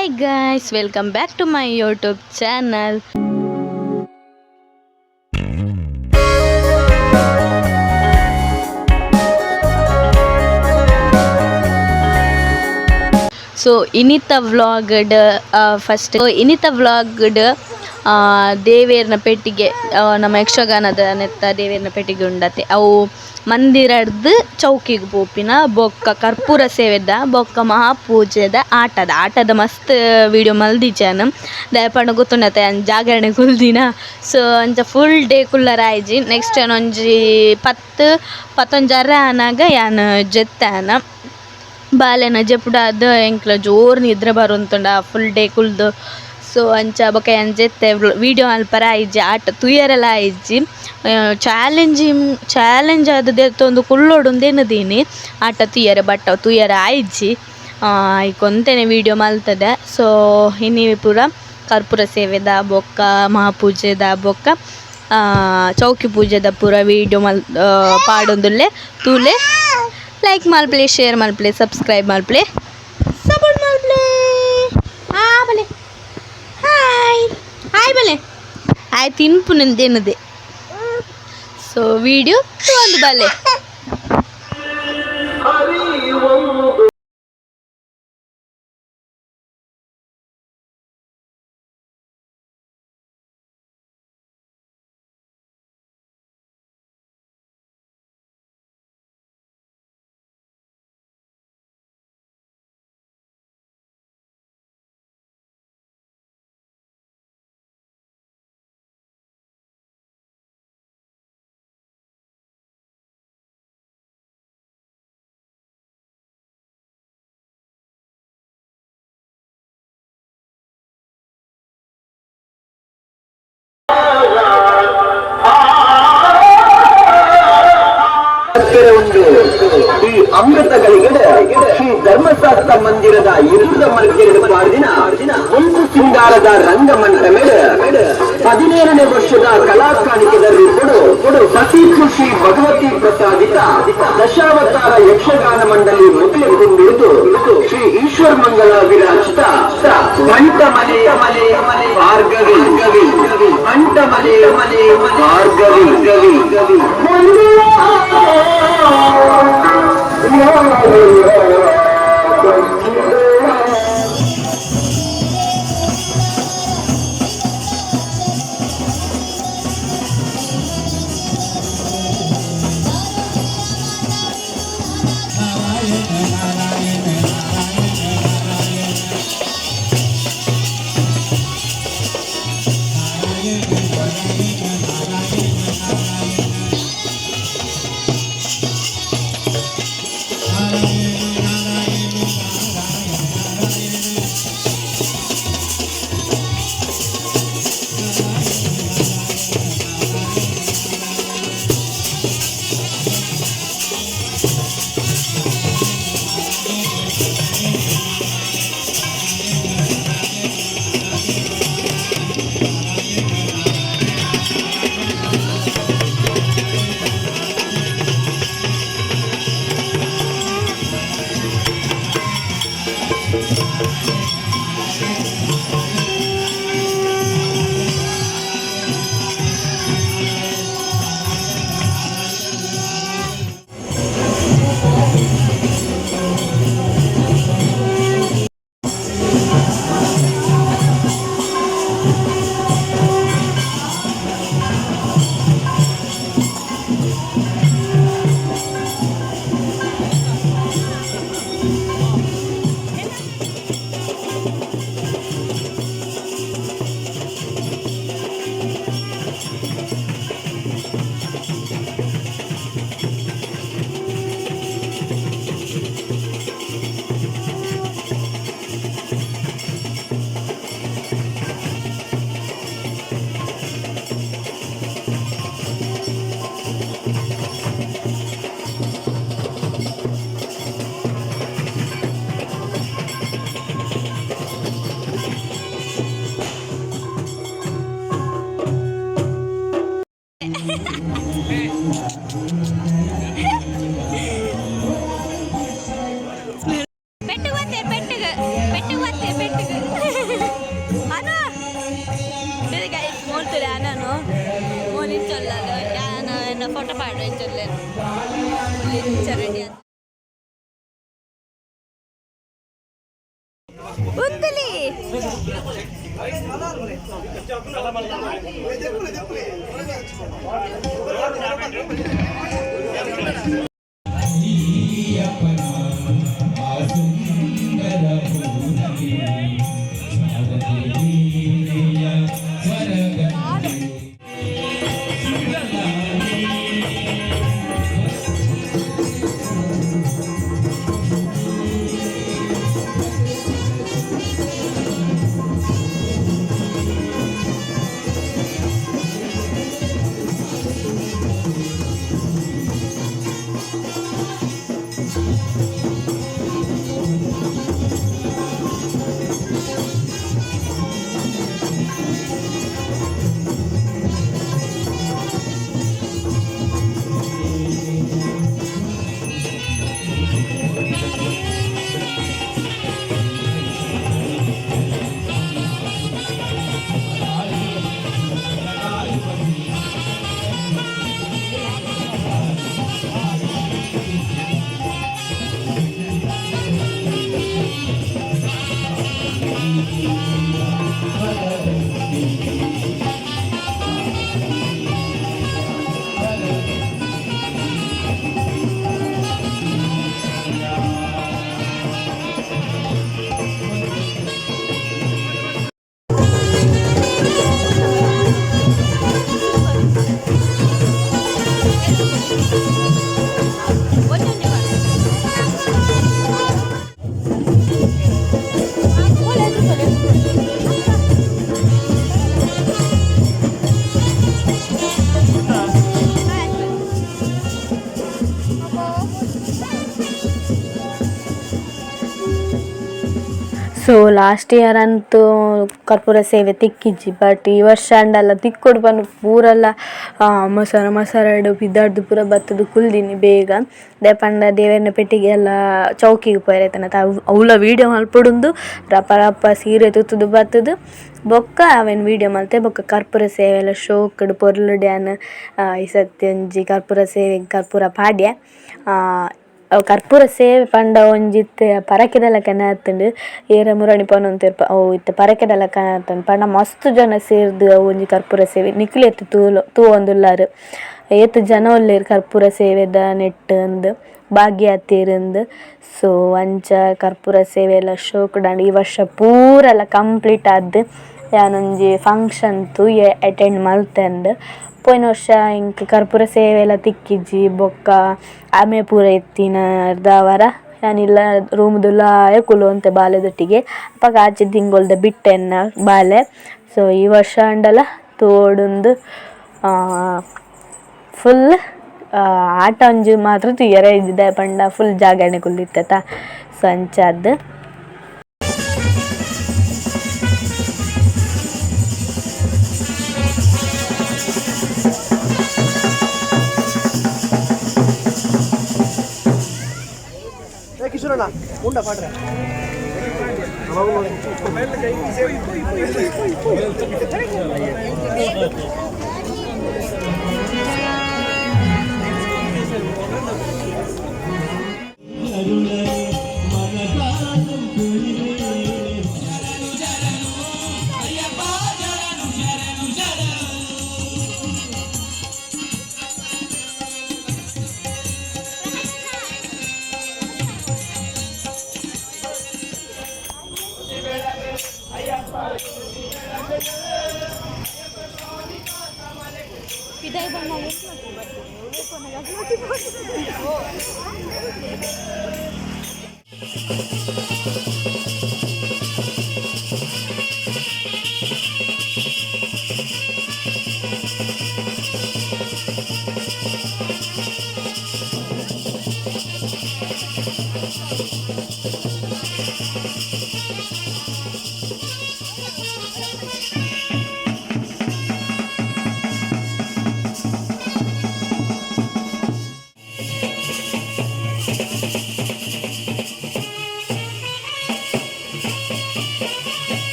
Hi guys, welcome back to my YouTube channel. So Inita vlogged first. So Inita vlogged ದೇವೇರ್ನ ಪೆಟ್ಟಿಗೆ ನಮ್ಮ ಯಕ್ಷಗಾನದ ನೆತ್ತ ದೇವೇರ್ನ ಪೆಟ್ಟಿಗೆ ಉಂಡತೆ ಅವು ಮಂದಿರಡ್ದು ಚೌಕಿಗೆ ಪೋಪಿನ ಬೊಕ್ಕ ಕರ್ಪೂರ ಸೇವೆದ ಬೊಕ್ಕ ಮಹಾಪೂಜೆದ ಆಟದ ಮಸ್ತ್ ವಿಡಿಯೋ ಮಲ್ದಿಜಾನು ದಯಪಂಡ ಗೊತ್ತುಂಡತೆ ಅನ್ ಜಾಗರಣೆ ಕುಲ್ದಿನ ಸೊ ಅಂಚ ಫುಲ್ ಡೇ ಕುಲ್ಲರ ಆಯ್ಜಿ ನೆಕ್ಸ್ಟ್ ಒಂಜಿ 10-11 ಆನಾಗ ಯಾನ್ ಜೆತ್ತಾನ ಬಾಲೆನ ಜೆಪುಡಾದ ಎಂಕ್ಲ ಜೋರು ನಿದ್ರೆ ಬರುಂತುಂಡ ಫುಲ್ ಡೇ ಕುಲ್ದು ಸೊ ಅಂಚ ಬೊಕ ಅಂಜೆತ್ತೆ ವೀಡಿಯೋ ಅಲ್ಪರ ಆಯ್ಜಿ ಆಟ ತುಯರೆಲ್ಲ ಆಯ್ಜಿ ಚಾಲೆಂಜ್ ಆದದ್ದು ಒಂದು ಕುಳ್ಳೋಡುಂದೇನದೀನಿ ಆಟ ತುಯರೆ ಬಟ್ ತುಯರ ಆಯ್ಜಿ ಇಕೊಂತೇನೆ ವೀಡಿಯೋ ಮಲ್ತದೆ ಸೊ ಇನ್ನಿವಿ ಪೂರ ಕರ್ಪೂರ ಸೇವೆದ ಬೊಕ್ಕ ಮಹಾಪೂಜೆದ ಬೊಕ್ಕ ಚೌಕಿ ಪೂಜೆದ ಪೂರ ವೀಡಿಯೋ ಪಾಡೊಂದುಲ್ಲೆ ತೂಲೆ ಲೈಕ್ ಮಲ್ಪ್ಲೆ ಶೇರ್ ಮಲ್ಪ್ಲೆ ಸಬ್ಸ್ಕ್ರೈಬ್ ಮಲ್ಪ್ಲೆ ಸಪೋರ್ಟ್ ಮಲ್ಪ್ಲೆ ಬಲೆ ಹಾಯ್ ಬಲೆ ಆಯ್ತು ಇನ್ಪು ನಂದೇನದೆ ಸೊ ವಿಡಿಯೋ ಒಂದು ಬಲೆ ಈ ಅಮೃತಗಳಿಗೆ ಶ್ರೀ ಧರ್ಮಶಾಸ್ತ್ರ ಮಂದಿರದ ಎದುರದ ಮಲ್ಕೆರಡು ಪಾಡಿನ ಒಂದು ಸಿಂಗಾರದ ರಂಗಮಂಟಪ ಮೇಲೆ 17ನೇ ವರ್ಷದ ಕಲಾಕಾಣಿಕೆದಲ್ಲಿ ಕೊಡು ಸತೀಶು ಶ್ರೀ ಭಗವತಿ ಪ್ರಸಾದಿತ ದಶಾವತಾರ ಯಕ್ಷಗಾನ ಮಂಡಳಿ ಮೊದಲುಗೊಂಡಿರುವುದು ಶ್ರೀ ಈಶ್ವರ ಮಂಗಲ ವಿರಾಜಿತ ಅಂಟಮಲೆ ಭಾರ್ಗವಿ ಅಂಟಮಲೆ ಭಾರ್ಗವಿ ಉತ್ತಲಿ ಸೊ ಲಾಸ್ಟ್ ಇಯರ್ ಅಂತೂ ಕರ್ಪೂರ ಸೇವೆ ತಿಕ್ಕಿಜ್ಜಿ, ಬಟ್ ಈ ವರ್ಷ ಅಂಡಲ್ಲ ತಿಕ್ಕೊಡು ಬಂದು ಪೂರೆಲ್ಲ ಮಸಾಲ ಬಿದ್ದಾಡ್ದು ಪೂರ ಬತ್ತದು ಕುಲ್ದಿನಿ ಬೇಗ ದೇಪಂಡ ದೇವರನ ಪೆಟ್ಟಿಗೆ ಎಲ್ಲ ಚೌಕಿಗೆ ಪೋಯ್ರೈತನ ಅವಳ ವೀಡಿಯೋ ಮಲ್ಪೊಡುಂದು ರಪ ರಪ ಸೀರೆ ತುತ್ತದು ಬತ್ತದು ಬೊಕ್ಕ ಅವೇನು ವೀಡಿಯೋ ಮಲ್ತೆ ಬೊಕ್ಕ ಕರ್ಪೂರ ಸೇವೆ ಎಲ್ಲ ಶೋಕಡು ಪೊರ್ಲು ಡ್ಯಾನ್ ಈ ಸತಿ ಒಂಜಿ ಕರ್ಪೂರ ಸೇವೆ ಕರ್ಪೂರ ಪಾಡ್ಯ ಕರ್ಪೂರ ಸೇವೆ ಪಂಡ ಒಂಜಿತ್ತೆ ಪರಕೆದೆಲ್ಲ ಕನಾತಂಡು ಏರ ಮುರಣಿ ಪನೊಂತಿರ್ಪ ಅವು ಇತ್ತೆ ಪರಕೆದೆಲ್ಲ ಕನಾತಂಡು ಪಂಡ ಮಸ್ತ್ ಜನ ಸೇರ್ದು ಅವು ಒಂಜಿ ಕರ್ಪೂರ ಸೇವೆ ನಿಕ್ಲಿ ಎತ್ತು ತೂ ಒಂದುಲ್ಲಾರು ಏತ್ ಜನ ಒಲ್ಲೇರು ಕರ್ಪೂರ ಸೇವೆದ ನೆಟ್ ಅಂದು ಭಾಗ್ಯ ಹತ್ತಿರಂದು. ಸೊ ಅಂಚ ಕರ್ಪೂರ ಸೇವೆ ಎಲ್ಲ ಶೋಕುಡಾಂಡು ಈ ವರ್ಷ ಪೂರೆಲ್ಲ ಕಂಪ್ಲೀಟ್ ಆದ್ದು ಯಾನೊಂಜಿ ಫಂಕ್ಷನ್ ತು ಅಟೆಂಡ್ ಮಲ್ತಂಡು. ಪೋಯಿನ ವರ್ಷ ಇಂಕ್ ಕರ್ಪೂರ ಸೇವೆ ಎಲ್ಲ ತಿಕ್ಕಿಜ್ಜಿ ಬೊಕ್ಕ ಆಮೆ ಪೂರ ಎತ್ತಿನ ಅರ್ಧವರ ಯಾನಿಲ್ಲ ರೂಮ್ದುಲ್ಲಾಯ ಕುಲುವಂತೆ ಬಾಲೆದೊಟ್ಟಿಗೆ ಅಪ್ಪಾಗ ಆಚೆ ತಿಂಗೊಳ್ದ ಬಿಟ್ಟೆನ್ನ ಬಾಲೆ. ಸೊ ಈ ವರ್ಷ ಅಂಡಲ ತೋಡುಂದು ಫುಲ್ ಆಟ ಒಂಜಿ ಮಾತ್ರ ತುಯ್ಯರೆ ಇದ್ದಿದ್ದೆ ಪಂಡ ಫುಲ್ ಜಾಗರಣೆ ಕುಲ್ಲಿತ್ತ. ಸೊ ಅಂಚಾದ್ದು ಕಿಶೋರಣ್ಣ ಉಂಡ ಪಾಡ್ರೆ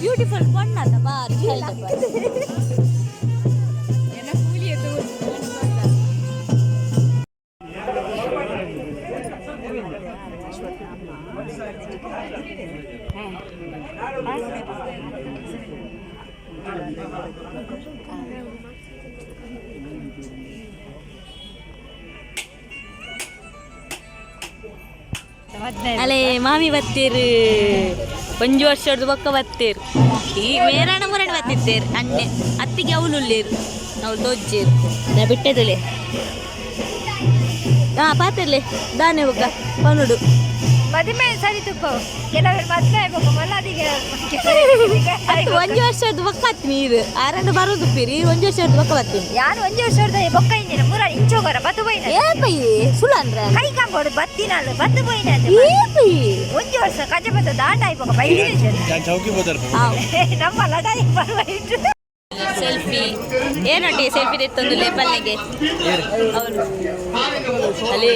ಬ್ಯೂಟಿಫುಲ್ ಬಣ್ಣ ಬಾರಿ ಅಲ್ಲೇ ಮಾಮಿ ಬತ್ತೀರು ಒಂಜು ವರ್ಷದ ಬೊಕ್ಕ ಬತ್ತೇರು ಈ ಮೇರಾಣ ಮುರಣ ಬತ್ತಿತ್ತೇರು ಅಣ್ಣೆ ಅತ್ತಿಗೆ ಅವಳುಳ್ಳೇರು ನಾವು ದೊಜ್ಜೇರು ನಾ ಬಿಟ್ಟೆದುಲೆ ಪಾತಿರ್ಲೆ ದಾನೆ ಬೊಕ್ಕ ಪನುಡು ಮದುವೆ ಸರಿ ತುಪ್ಪ ಕೆಲವರು ಮದುವೆ ಆಗ್ಬೇಕು ಮಲ್ಲಾದಿಗೆ ಒಂಜು ವರ್ಷದ ಬೊಕ್ಕ ಹತ್ತಿ ನೀರು ಆರನ್ನು ಬರೋದು ಪಿರಿ ಒಂಜು ವರ್ಷದ ಬೊಕ್ಕ ಬತ್ತೀನಿ ಯಾರು ಒಂಜು ವರ್ಷದ ಬೊಕ್ಕ ಇಂದಿನ ಮೂರ ಇಂಚೋಗರ ಬತ್ತು ಬೈನ ಏಪೈ ಸುಳ್ಳು ಅಂದ್ರೆ ಕೈ ಕಾಂಬೋಡು ಬತ್ತಿನಲ್ಲ ಬತ್ತು ಬೈನ ಏಪೈ ಒಂಜು ವರ್ಷ ಕಜ ಬತ್ತ ದಾಟ ಆಯ್ಪಕ ಬೈಲಿ ಚೌಕಿ ಬೋದರ್ ನಮ್ಮ ಲಡಾಯಿ ಬರುವೈತು ಸೆಲ್ಫಿ ಏನೊಟ್ಟಿ ಸೆಲ್ಫಿ ತೆತ್ತೊಂದು ಲೇಬಲ್ನಿಗೆ ಅವರು ಅಲ್ಲಿ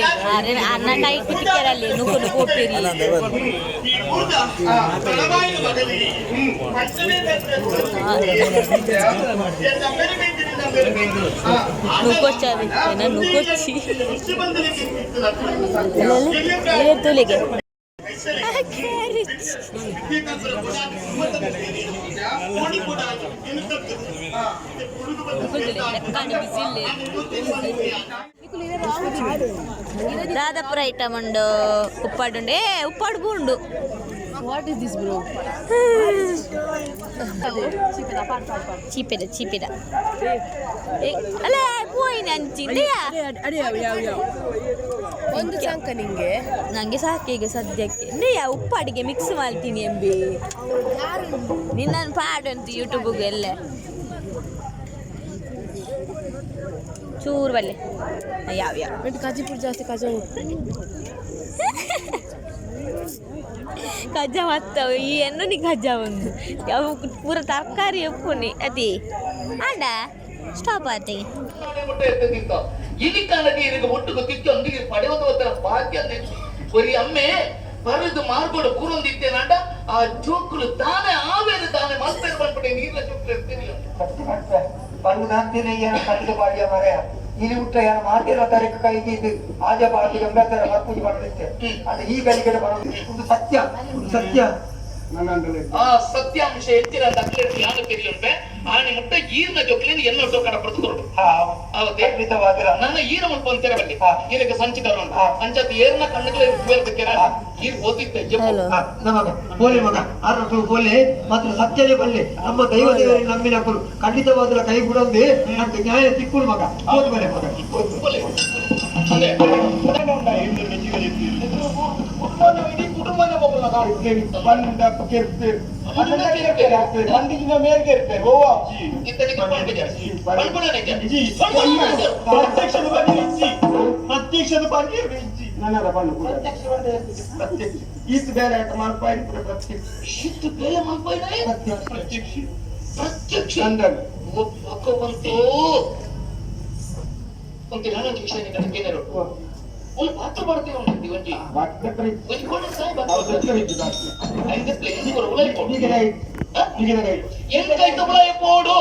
ಅನ್ನ ಕೈ ಕುಟಿಕೆರಲ್ಲಿ ನುಗ್ಗು ನುಗ್ಗು ಹೋಗ್ತೀರಿ ನುಗ್ಗೊಚ್ಚಿ ಏನ ನುಗ್ಗೊಚ್ಚಿ ತುಲಿಗೆ దాదాపు ఐటమ్ ఉండు ఉప్పాడు ఉండే Uppada బూండు What is this, bro? చీపెద ಅಲ್ಲ ಪೋಯಿನ ಅಂಚಿದೆಯಾ ಒಂದು ಸಾಂಕ ನಿಂಗೆ ನಂಗೆ ಸಾಕೀಗ ಸದ್ಯಕ್ಕೆ ನೀಯ ಉಪ್ಪಾಡಿಗೆ ಮಿಕ್ಸ್ ಮಾಡ್ತೀನಿ ಎಂಬಿ ನಿನ್ನ ಪಾಡು ಅಂತ ಯೂಟ್ಯೂಬ್ಗೆ ಎಲ್ಲ ಚೂರು ಬಲ್ಲೆ ಯಾವ ಕಾಜಿಪುರ ಜಾಸ್ತಿ ಕಜ್ಜಾ ಮತ್ತವು ಈ ಎಣ್ಣೆ ಕಜ್ಜಾ ಒಂದು ಯಾವ ಪೂರ ತರಕಾರಿ ಎಪ್ಪುನಿ ಅತಿ ಆಂಡ ಸ್ಟಾಪ್ ಆತಿ ಇಲಿಕಾನಗೆ ಇರಿಗೆ ಒಟ್ಟು ಗೊತ್ತಿತ್ತು ಅಂದಿಗೆ ಪಡೆಯುವ ಭಾಗ್ಯ ಒರಿ ಅಮ್ಮೆ ಬರದು ಮಾರ್ಗೋಡು ಕೂರೊಂದಿತ್ತೇನಂಡ ಆ ಜೋಕುಲು ತಾನೇ ಆವೇರು ತಾನೇ ಮಾಸ್ಪೇರು ಬಂದ್ಬಿಟ್ಟೆ ನೀರ್ಲ ಜೋಕುಲು ಇರ್ತೀನಿ ಬರುವುದು ಅಂತಿನ ಏನು ಕಟ್ಟಿದ ಬಾಡಿಯ ಮರ ಇಲ್ಲಿ ಹುಟ್ಟ ಏನು ಮಾರ್ಗೇರ ತಾರೀಕು ಕೈಗೆ ಇದು ಆಜ ಬಾಟಿ ಗಂಗಾಧರ ಮರ್ಪೂಜೆ ಮಾಡಿರುತ್ತೆ ಅದು ಈ ಬೆಳಿಗ್ಗೆ ಬರೋದು ಒಂದು ಸತ್ಯ ಆ ಸತ್ಯಾಂಶ ಹೆಚ್ಚಿನ ದಕ್ಕಲಿಟ್ಟು ಯಾರು ತೆರಿಯುಂಟೆ ಆನೆ ಮುಟ್ಟ ಈರ್ನ ಜೋಕ್ಲಿಂದ ಎನ್ನೊಟ್ಟು ಕಡ ಪ್ರತಿಕೊಡು ನನ್ನ ಈರ ಮುಲ್ಪ ಅಂತೀರ ಬಲ್ಲಿ ಈರಕ್ಕೆ ಸಂಚಿಕರು ಅಂಚತ್ ಏರ್ನ ಕಣ್ಣುಗಳೇ ಬೇರ್ಬೇಕಿರ ಈರ್ ಓದಿತ್ತೆ ನಮಗ ಬೋಲೆ ಮಗ ಆರು ಬೋಲೆ ಮಾತ್ರ ಸತ್ಯನೇ ಬಲ್ಲೆ ನಮ್ಮ ದೈವ ದೇವರಿಗೆ ನಂಬಿನ ಕುರು ಖಂಡಿತವಾದ ಕೈ ಬಿಡೊಂದು ನಮ್ಗೆ ನ್ಯಾಯ ಸಿಕ್ಕುಳು ಮಗ ಓದ್ ಬಲೆ ಮಗ ಇಡೀ ಕುಟುಂಬನೇ ಒಬ್ಬನ ಮಂದಿಗಿನ ಮೇರೆಗೆ ಇರ್ತಾರೆ ಓ ಪ್ರತ್ಯಕ್ಷದ ಬಗ್ಗೆ ನನ್ನ ಬಂದು ಪ್ರತ್ಯಕ್ಷ ಈತ್ ಬೇರೆ ಆಟ ಮಾಡ್ಪಾಯಿ ಇಷ್ಟು ಬೇರೆ ಮಾಡ್ಪಾಯಿ ಪ್ರತ್ಯಕ್ಷ ಬಂತು ಒಂದು ನಾನು ವಿಷಯ ಕೇಳಿದ್ರು ಒಂದು ಪಾತ್ರ ಮಾಡ್ತೀವಿ ಒಂದಿ ಒಂಜಿ ಒಂಜಿ ಕೋಣ ಸಾಹೇಬ ಐದು ಪ್ಲೇಸ್ ಕೊರ ಉಲೈ ಪೋಡು ಏನ್ ಕೈತ ಉಲೈ ಪೋಡು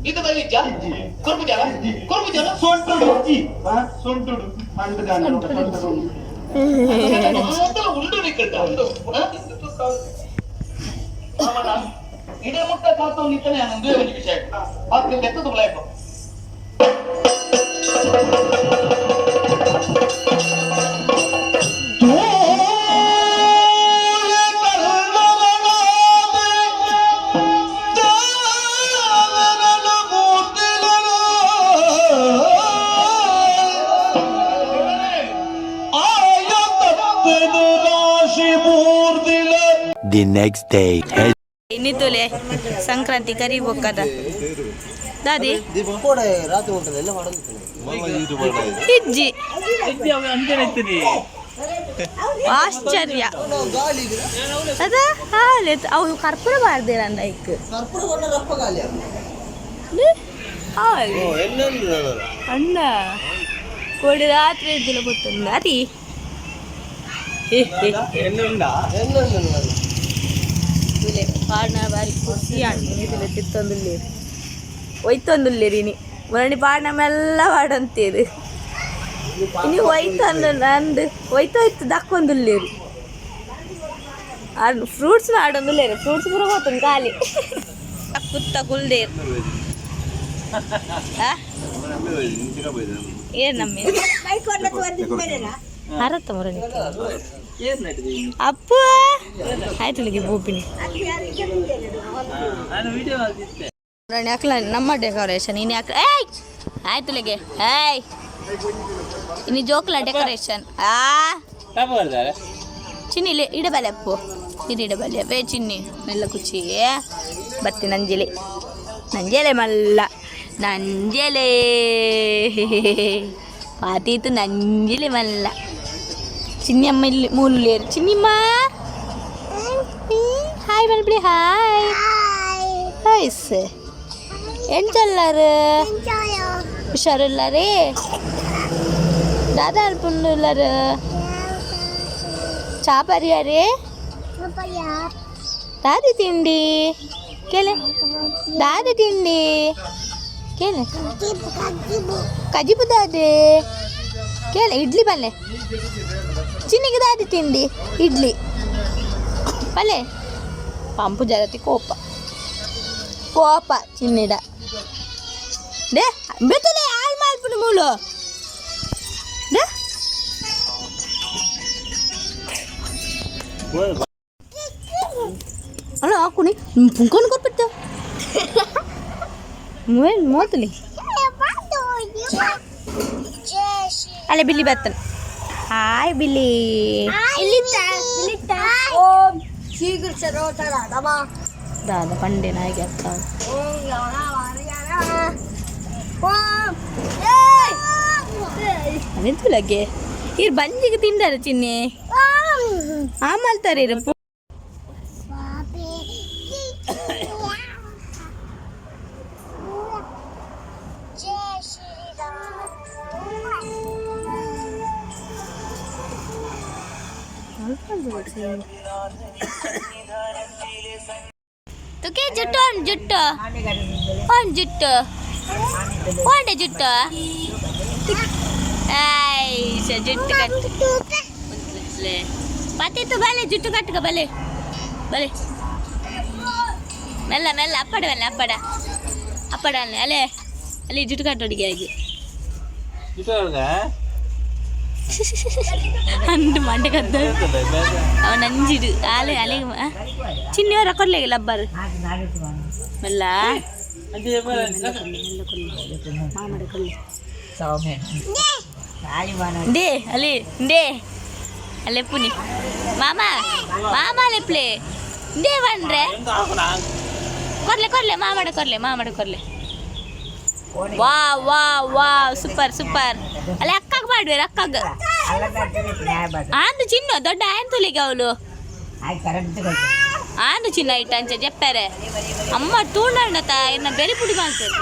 ಇದು ಬೈ ಜಾ ಕೊರ್ಬು ಜನ ಸೊಂಟುಡು ಅಂಡದಾನ ಮಾತ್ರ ಉಂಡು ನಿಕ್ಕಟ್ಟ ಇಡೇ ಮುಟ್ಟ ಕಾತು ನಿಕ್ಕನೆ ಒಂದು ವಿಷಯ ಪಾತ್ರ ಎತ್ತದು ಉಲೈ ಪೋ The next day. ಇನ್ನಿತುಲೆ ಸಂಕ್ರಾಂತಿ ಕರಿ ಬೊಕ್ಕದ ದಾದಿ ಇಜ್ಜಿ ಆಶ್ಚರ್ಯ ಅದ ಹಾಲೆ ಅವು ಕರ್ಪೂರ ಬಾರ್ದೇರ ಅಂದೈಕ್ ಅಣ್ಣ ಕೋಡಿ ರಾತ್ರಿ ಇದ್ದಿಲ್ಲ ಗೊತ್ತಲ್ಲ ಅದಿ ಪಾಡ್ನ ಬಾರಿ ಖುಷಿ ಅಂಟಿಲ್ಲ ತಿತ್ತೊಂದುಲ್ಲೇರಿ ಒಯ್ತೊಂದುಲ್ಲೇರಿನಿ ಮರಣಿ ಪಾಡ್ನ ಮೆಲ್ಲ ಪಾಡಂತೀರಿ ಇನಿ ಒಯ್ತಂದು ನಂದು ಒಯ್ತು ದಕ್ಕೊಂದುಲ್ಲೇರಿ ಫ್ರೂಟ್ಸ್ ಆಡೊಂದುಲ್ಲೇರಿ ಫ್ರೂಟ್ಸ್ ಪೂರ ಹೋತುಂಡು ಖಾಲಿ ಕುತ್ತ ಕುಲ್ದೇರು ಏನ್ ನಮ್ಮೆ ಅರತ್ತ ಮರಣಿ ಅಪ್ಪ ಆಯ್ತು ಬೋಪಿನಿ ಮರಣಿ ಹಾಕ್ಲ ನಮ್ಮ ಡೆಕೋರೇಷನ್ ಇನ್ನು ಹಾಕ್ಲ ಏಯ್ ಆಯ್ತು ಲೆಗೆ ಏಯ್ ಇನ್ನು ಜೋಕ್ಲ ಡೆಕೋರೇಷನ್ ಚಿನ್ನಿ ಇಡಬಲೆ ಅಪ್ಪು ಇದು ಇಡಬಲೆ ವೇ ಚಿನ್ನಿ ಮೆಲ್ಲ ಕುಚ್ಚಿ ಬತ್ತಿ ನಂಜೆಲೆ ಮಲ್ಲ ನಂಜೆಲೆ ಪಾತೀತು ನಂಜೆಲೆ ಮಲ್ಲ ಚಿನ್ನಮ್ಮ ಇಲ್ಲಿ ಮೂಲೇರು ಚಿನ್ನಿಮ್ಮ ಹಾಯ್ ಮಲ್ಬಿಡಿ ಹಾಯ್ ಹಾಯ್ಸ್ ಎಂಚಲ್ಲಾರು ಹುಷಾರಿಲ್ಲಾರೇ ದಾದಾ ಅಲ್ಪುಂಡುಲ್ಲಾರು ಚಾಪರಿಯಾರೇ ದಾದಿ ತಿಂಡಿ ಕೇಳೆ ದಾದಿ ತಿಂಡಿ ಕೇಳೆ ಕಜಿಬು ದಾದೆ ಕೇಳೆ ಇಡ್ಲಿ ಬಲ್ಲೆ ಚಿನ್ನಿಗೆ ದಾದಿ ತಿಂಡಿ ಇಡ್ಲಿ ಬಲ್ಲೆ ಪಂಪು ಜಗತಿ ಕೋಪ ಚಿನ್ನಿಡ ಡೆ ಬೆತ್ತಲೆ ಹಾಳು ಮಾಡ್ಬಿಡು ಮೂಳು ಡೆ ಅಲ್ಲ ಹಾಕುನಿ ಪುಂಕೊಂಡು ಕೊಟ್ಬಿಡ್ತ ಮೋತಲಿ ಅಲ್ಲೇ ಬಿಲ್ಲಿ ಬರ್ತನೆ ಹಾಯ್ ಬಿಲ್ಲಿ ದಾದ ಪಂಡೆ ನಾಯಿಗೆ ಆಗ್ತಾವ ಅವೆಂತುಲಗೆ ಇರ್ ಬಂಜಿಗೆ ತಿಂದಾರ ಚಿನ್ನಿ ಆಮಲ್ತಾರೆ ತುಕೆ ಜುಟ್ಟು ಜುಟ್ಟು ಜುಟ್ಟು ಒಂಡೆ ಜುಟ್ಟು ಜುಟ್ಟು ಕಟ್ಟು ಪತ್ತಿತ್ತು ಬಲೆ ಜುಟ್ಟು ಕಟ್ಟುಕ ಬಲೆ ಬಲೆ ಮೆಲ್ಲ ಮೆಲ್ಲ ಅಪ್ಪಡ ಬಲ್ಲೆ ಅಪ್ಪಡ ಅಲ್ಲೇ ಅಲ್ಲಿ ಜುಟ್ಟು ಕಟ್ಟೋಡಿಗೆ ಆಗಿ ಅಂಡು ಮಂಡೆ ಕದ್ದ ಅವ ನಂಜಿಡು ಆಲೆ ಅಲೆ ಚಿನ್ನವರ ಕೊಡ್ಲೇಗೆ ಲಬ್ಬರು ಮೆಲ್ಲ ಮಾಮಡ ಕೊಲ್ಲಿ ದೇ ಅಲ್ಲಿ ದೇ ಅಲ್ಲೇ ಪುನಿ ಮಾಮ ಲೆಪ್ಲೆ ದೇ ಬಂದ್ರೆ ಕೊರ್ಲೆ ಮಾಮಡ ಕೊರ್ಲೆ ವಾ ವಾ ವಾ ಸೂಪರ್ ಅಲ್ಲ ಅಕ್ಕಾಗ ಮಾಡ್ಬೇರ ಅಕ್ಕಾಗ ಆಂದು ಚಿನ್ನ ದೊಡ್ಡ ಆಯ್ತುಲಿಗೆ ಅವಳು ಆಂದು ಚಿನ್ನ ಇಟ್ಟ ಅಂಚೆ ಜಪ್ಪಾರೆ ಅಮ್ಮ ತೂಂಡ ಇನ್ನ ಬೆರಿ ಪುಡಿ ಮಾಡ್ತಾರೆ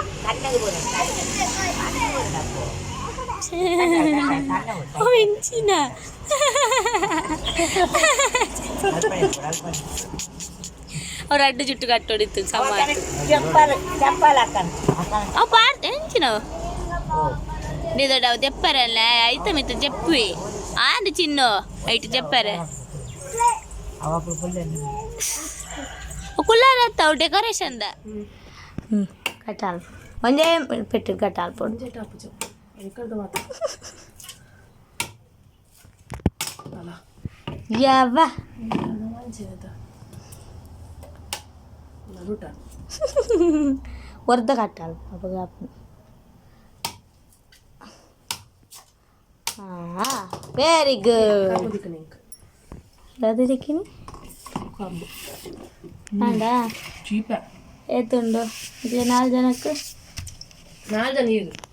ಚಿನ್ನ ಅವ್ರ ಅಡ್ಡ ಜುಟ್ಟು ಕಟ್ಟೋಡಿತ್ತು ಅವು ಪಾಡ್ತೆ ಹೆಂಚಿನವು ನೀ ದೊಡ್ಡ ಅವು ತೆಪ್ಪರಲ್ಲ ಐತ ಮಿತ್ತ ಜಪ್ಪಿ ಆಂದು ಚಿನ್ನು ಐಟು ಜಪ್ಪಾರೆ ಕುಲ್ಲಾರತ್ತ ಅವು ಡೆಕೋರೇಷನ್ದ ಕಟ್ಟಾಲ್ ಒಂದೇ ಪೆಟ್ಟು ಕಟ್ಟಾಲ್ ಪೊಡು ಯಾವ ವರ್ಧ ಕಟ್ಟಾಲ್ ವೆರಿ ಗುಡ್ ಅದು ದಿಕ್ಕಿನಿ ಆಂಡ ಏತುಂಡು ಇದು 4 ಜನಕ್ಕೆ 4 ಜನ